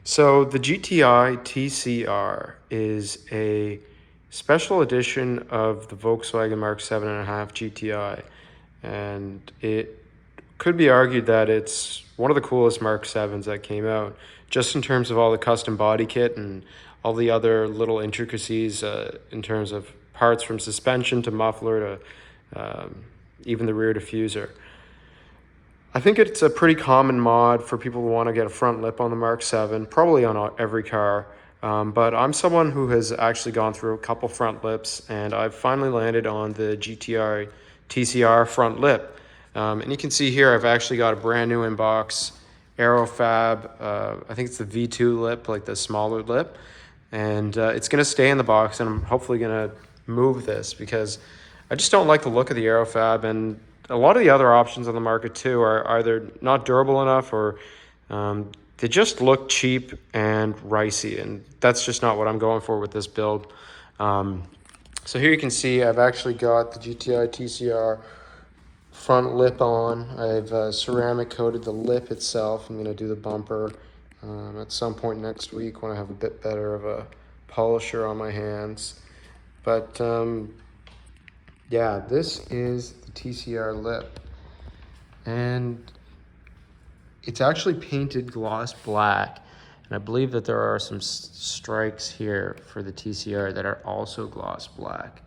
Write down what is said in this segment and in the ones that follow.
So the GTI TCR is a special edition of the Volkswagen Mark 7.5 GTI, and it could be argued that it's one of the coolest Mark 7s that came out, just in terms of all the custom body kit and all the other little intricacies in terms of parts from suspension to muffler to even the rear diffuser. I think it's a pretty common mod for people who want to get a front lip on the Mark 7, probably on every car. But I'm someone who has actually gone through a couple front lips, and I've finally landed on the GTI TCR Front Lip. And you can see here I've actually got a brand new inbox Aerofab. I think it's the V2 lip, like the smaller lip. And it's going to stay in the box, and I'm hopefully going to move this because I just don't like the look of the Aerofab, and a lot of the other options on the market too are either not durable enough or they just look cheap and ricey, and that's just not what I'm going for with this build. So here you can see I've actually got the GTI TCR front lip on. I've ceramic coated the lip itself. I'm going to do the bumper at some point next week when I have a bit better of a polisher on my hands. But yeah, this is the TCR lip, and it's actually painted gloss black, and I believe that there are some strikes here for the TCR that are also gloss black.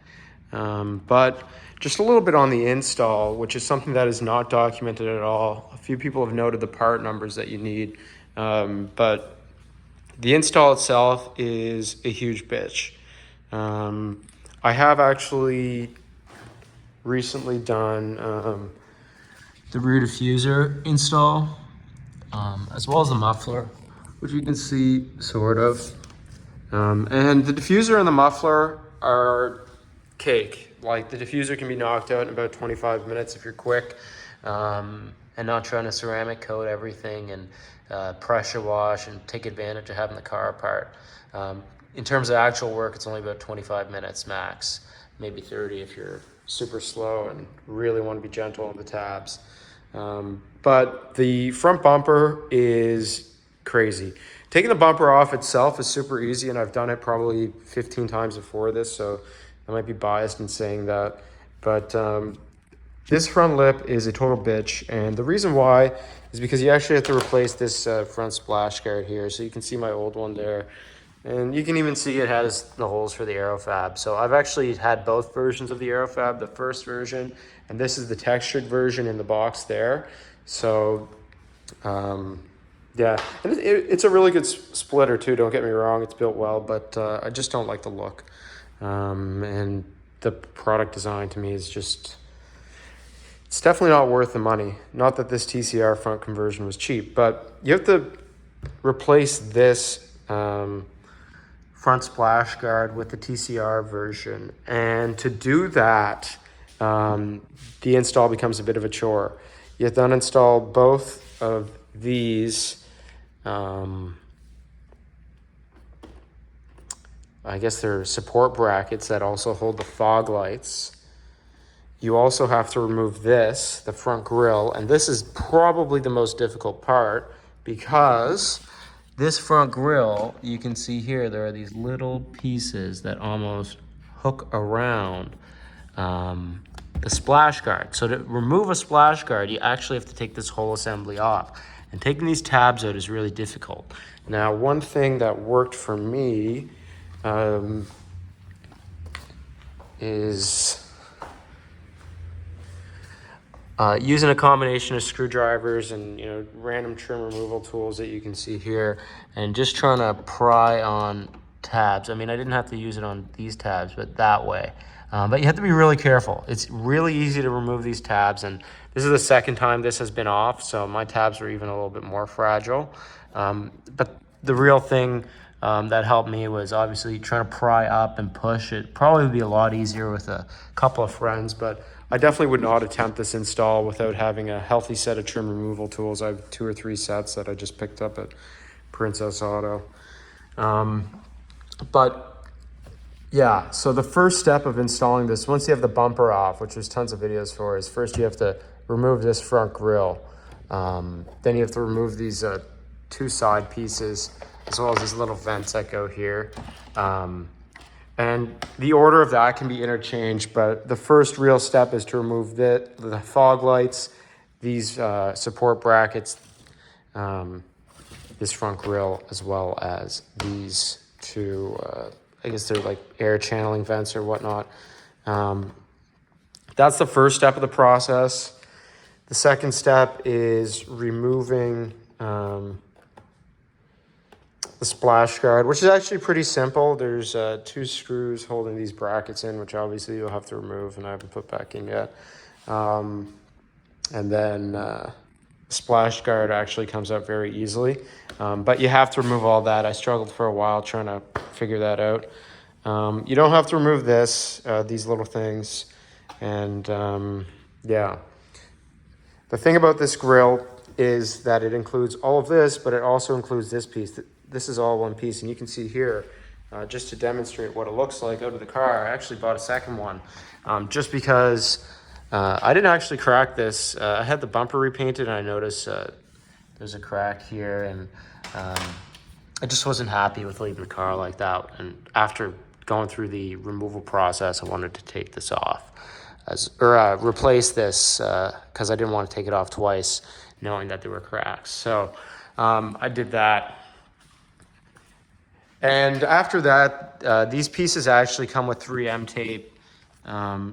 But just a little bit on the install, which is something that is not documented at all. A few people have noted the part numbers that you need, but the install itself is a huge bitch. I have actually recently done the rear diffuser install, as well as the muffler, which you can see sort of. And the diffuser and the muffler are cake. Like, the diffuser can be knocked out in about 25 minutes if you're quick, and not trying to ceramic coat everything and pressure wash and take advantage of having the car apart. In terms of actual work, it's only about 25 minutes max, maybe 30 if you're super slow and really want to be gentle on the tabs. But the front bumper is crazy. Taking the bumper off itself is super easy, and I've done it probably 15 times before this, so I might be biased in saying that. But this front lip is a total bitch, and the reason why is because you actually have to replace this front splash guard here. So you can see my old one there, and you can even see it has the holes for the Aerofab. So I've actually had both versions of the Aerofab, the first version, and this is the textured version in the box there. So yeah, and it's a really good splitter too, don't get me wrong, it's built well, but I just don't like the look. And the product design to me is just, it's definitely not worth the money. Not that this TCR front conversion was cheap, but you have to replace this front splash guard with the TCR version, and to do that, the install becomes a bit of a chore. You have to uninstall both of these, I guess they're support brackets that also hold the fog lights. You also have to remove this, the front grille, and this is probably the most difficult part, because this front grille, you can see here, there are these little pieces that almost hook around the splash guard. So to remove a splash guard, you actually have to take this whole assembly off. And taking these tabs out is really difficult. Now, one thing that worked for me is using a combination of screwdrivers and random trim removal tools that you can see here, and just trying to pry on tabs. I mean, I didn't have to use it on these tabs, but that way. But you have to be really careful. It's really easy to remove these tabs, and this is the second time this has been off, so my tabs are even a little bit more fragile. But the real thing that helped me was obviously trying to pry up and push it. Probably would be a lot easier with a couple of friends, but I definitely would not attempt this install without having a healthy set of trim removal tools. I have 2 or 3 sets that I just picked up at Princess Auto. But yeah, so the first step of installing this, once you have the bumper off, which there's tons of videos for, is first you have to remove this front grille. Then you have to remove these 2 side pieces as well as these little vents that go here. And the order of that can be interchanged, but the first real step is to remove the fog lights, these support brackets, this front grille, as well as these two, I guess they're like air channeling vents or whatnot. That's the first step of the process. The second step is removing the splash guard, which is actually pretty simple. There's 2 screws holding these brackets in, which obviously you'll have to remove, and I haven't put back in yet. And then the splash guard actually comes out very easily, but you have to remove all that. I struggled for a while trying to figure that out. You don't have to remove this, these little things, and yeah. The thing about this grill is that it includes all of this, but it also includes this piece. This is all one piece, and you can see here, just to demonstrate what it looks like out of the car, I actually bought a second one, just because I didn't actually crack this. I had the bumper repainted, and I noticed there's a crack here, and I just wasn't happy with leaving the car like that. And after going through the removal process, I wanted to take this off, replace this, because I didn't want to take it off twice, knowing that there were cracks. So I did that. And after that, these pieces actually come with 3M tape.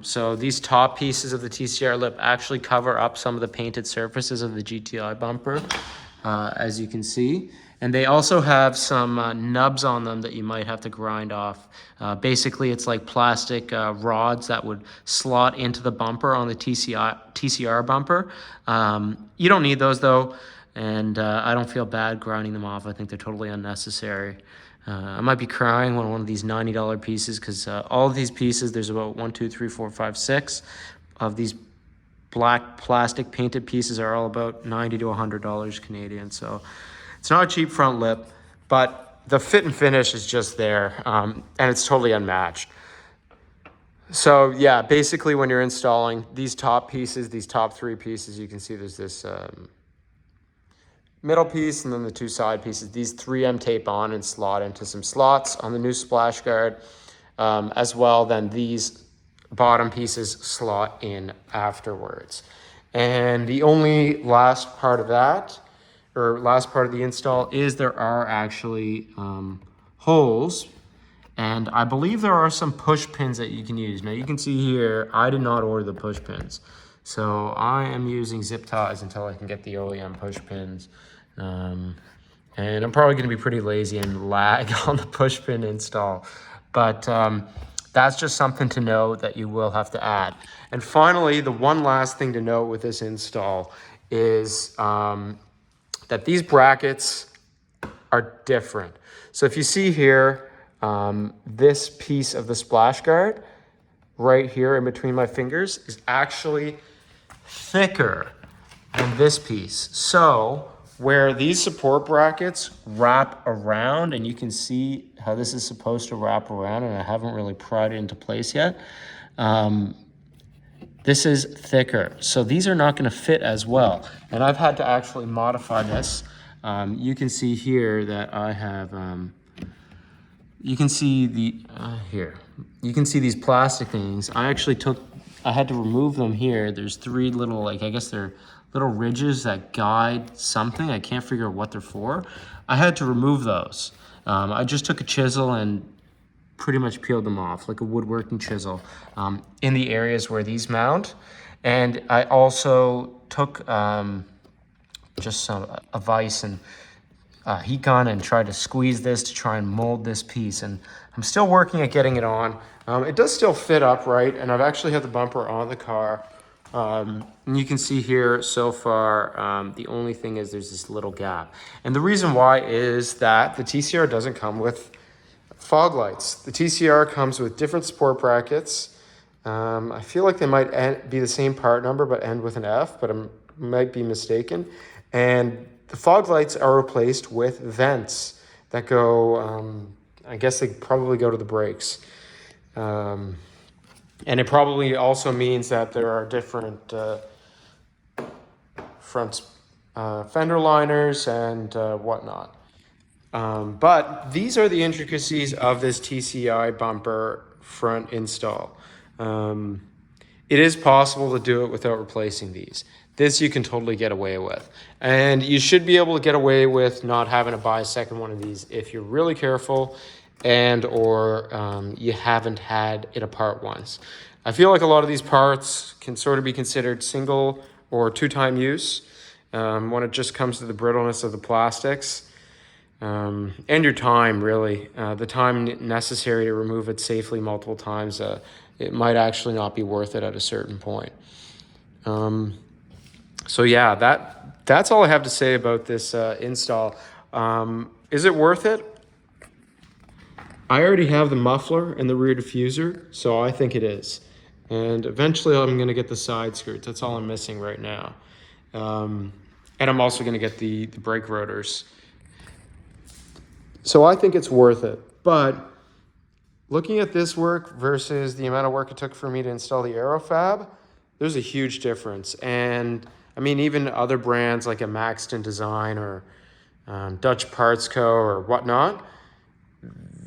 So these top pieces of the TCR lip actually cover up some of the painted surfaces of the GTI bumper, as you can see. And they also have some nubs on them that you might have to grind off. Basically, it's like plastic rods that would slot into the bumper on the TCR bumper. You don't need those though, and I don't feel bad grinding them off. I think they're totally unnecessary. I might be crying when one of these $90 pieces, because all of these pieces, there's about 1, 2, 3, 4, 5, 6 of these black plastic painted pieces are all about $90 to $100 Canadian. So it's not a cheap front lip, but the fit and finish is just there, and it's totally unmatched. So yeah, basically when you're installing these top pieces, these top 3 pieces, you can see there's this middle piece and then the 2 side pieces. These 3M tape on and slot into some slots on the new splash guard. As well, then these bottom pieces slot in afterwards. And the only last part of that, or last part of the install, is there are actually holes, and I believe there are some push pins that you can use. Now you can see here, I did not order the push pins, so I am using zip ties until I can get the OEM push pins. And I'm probably going to be pretty lazy and lag on the push pin install, but that's just something to know that you will have to add. And finally, the one last thing to note with this install is that these brackets are different. So if you see here, this piece of the splash guard right here in between my fingers is actually thicker than this piece. So where these support brackets wrap around, and you can see how this is supposed to wrap around, and I haven't really pried it into place yet. This is thicker, so these are not going to fit as well. And I've had to actually modify this. You can see here that I have, you can see the, here. You can see these plastic things. I had to remove them here. There's 3 little, like, I guess they're little ridges that guide something. I can't figure out what they're for. I had to remove those. I just took a chisel and pretty much peeled them off, like a woodworking chisel, in the areas where these mount. And I also took just a vise and heat gun and tried to squeeze this to try and mold this piece. And I'm still working at getting it on. It does still fit upright, and I've actually had the bumper on the car. And you can see here so far, the only thing is there's this little gap. And the reason why is that the TCR doesn't come with fog lights. The TCR comes with different support brackets. I feel like they might be the same part number but end with an F, but I might be mistaken. And the fog lights are replaced with vents that go, I guess they probably go to the brakes. And it probably also means that there are different front fender liners and whatnot. But these are the intricacies of this TCI bumper front install. It is possible to do it without replacing these. This you can totally get away with. And you should be able to get away with not having to buy a second one of these if you're really careful and or you haven't had it apart once. I feel like a lot of these parts can sort of be considered single or two-time use when it just comes to the brittleness of the plastics. And your time, really. The time necessary to remove it safely multiple times, it might actually not be worth it at a certain point. So yeah, that's all I have to say about this install. Is it worth it? I already have the muffler and the rear diffuser, so I think it is. And eventually I'm going to get the side skirts. That's all I'm missing right now. And I'm also going to get the brake rotors. So I think it's worth it. But looking at this work versus the amount of work it took for me to install the Aerofab, there's a huge difference. And I mean, even other brands like a Maxton Design or Dutch Parts Co. or whatnot,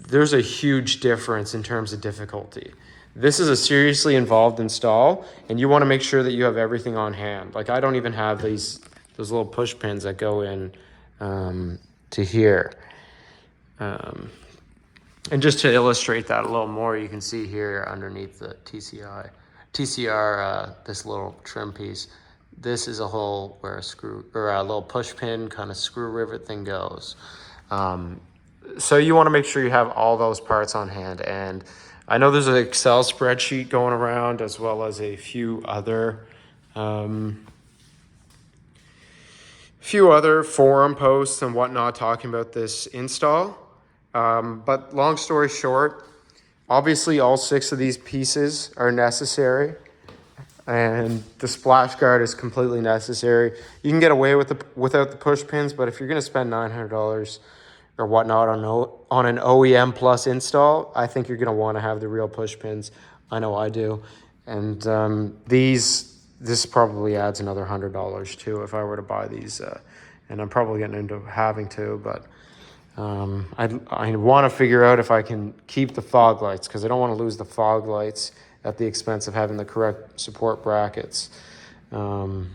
there's a huge difference in terms of difficulty. This is a seriously involved install, and you want to make sure that you have everything on hand. Like I don't even have those little push pins that go in to here. And just to illustrate that a little more, you can see here underneath the TCR, this little trim piece. This is a hole where a screw or a little push pin kind of screw rivet thing goes. So you want to make sure you have all those parts on hand. And I know there's an Excel spreadsheet going around as well as a few other forum posts and whatnot talking about this install. But long story short, obviously all 6 of these pieces are necessary. And the splash guard is completely necessary. You can get away with without the push pins, but if you're going to spend $900 or whatnot on an OEM plus install, I think you're going to want to have the real push pins. I know I do. And this probably adds another $100 too if I were to buy these. And I'm probably getting into having to, but I want to figure out if I can keep the fog lights because I don't want to lose the fog lights at the expense of having the correct support brackets. And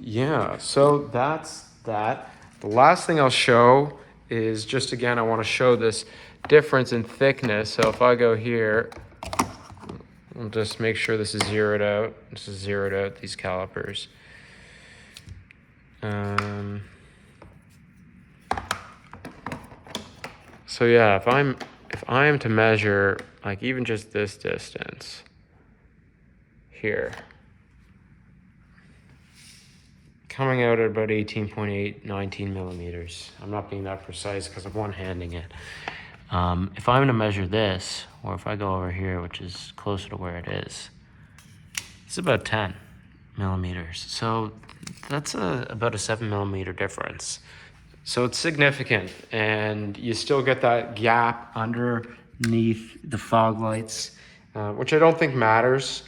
yeah, so that's that. The last thing I'll show is just, again, I want to show this difference in thickness. So if I go here, I'll just make sure this is zeroed out. This is zeroed out, these calipers. So yeah, if I am to measure like even just this distance here, coming out at about 18.8, 19 millimeters. I'm not being that precise because I'm one-handing it. If I'm to measure this, or if I go over here, which is closer to where it is, it's about 10 millimeters. So that's about a 7 millimeter difference. So it's significant, and you still get that gap underneath the fog lights, which I don't think matters.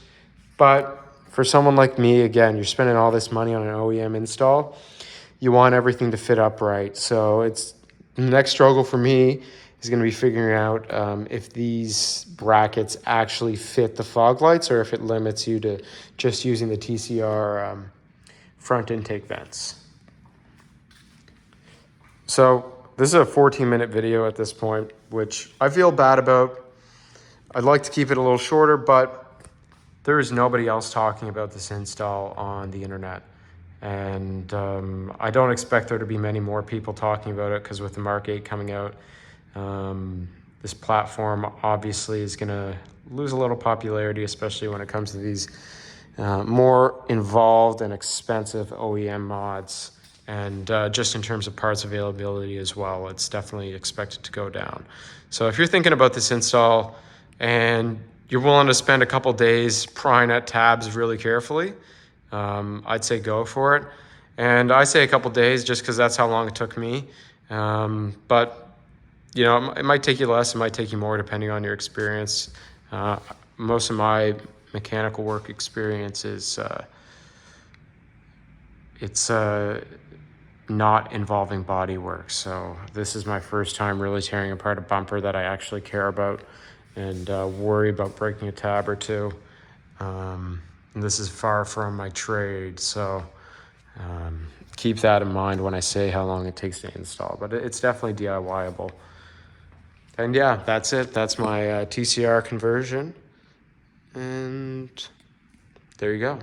But for someone like me, again, you're spending all this money on an OEM install. You want everything to fit up right. So it's the next struggle for me is going to be figuring out if these brackets actually fit the fog lights or if it limits you to just using the TCR front intake vents. So this is a 14-minute video at this point, which I feel bad about. I'd like to keep it a little shorter, but there is nobody else talking about this install on the internet. And I don't expect there to be many more people talking about it because with the Mark 8 coming out, this platform obviously is going to lose a little popularity, especially when it comes to these more involved and expensive OEM mods. And just in terms of parts availability as well, it's definitely expected to go down. So if you're thinking about this install and you're willing to spend a couple days prying at tabs really carefully, I'd say go for it. And I say a couple days just because that's how long it took me. But you know, it might take you less, it might take you more depending on your experience. Most of my mechanical work experience is not involving body work. So this is my first time really tearing apart a bumper that I actually care about and worry about breaking a tab or two. And this is far from my trade, so keep that in mind when I say how long it takes to install, but it's definitely DIY-able. And yeah, that's it. That's my TCR conversion, and there you go.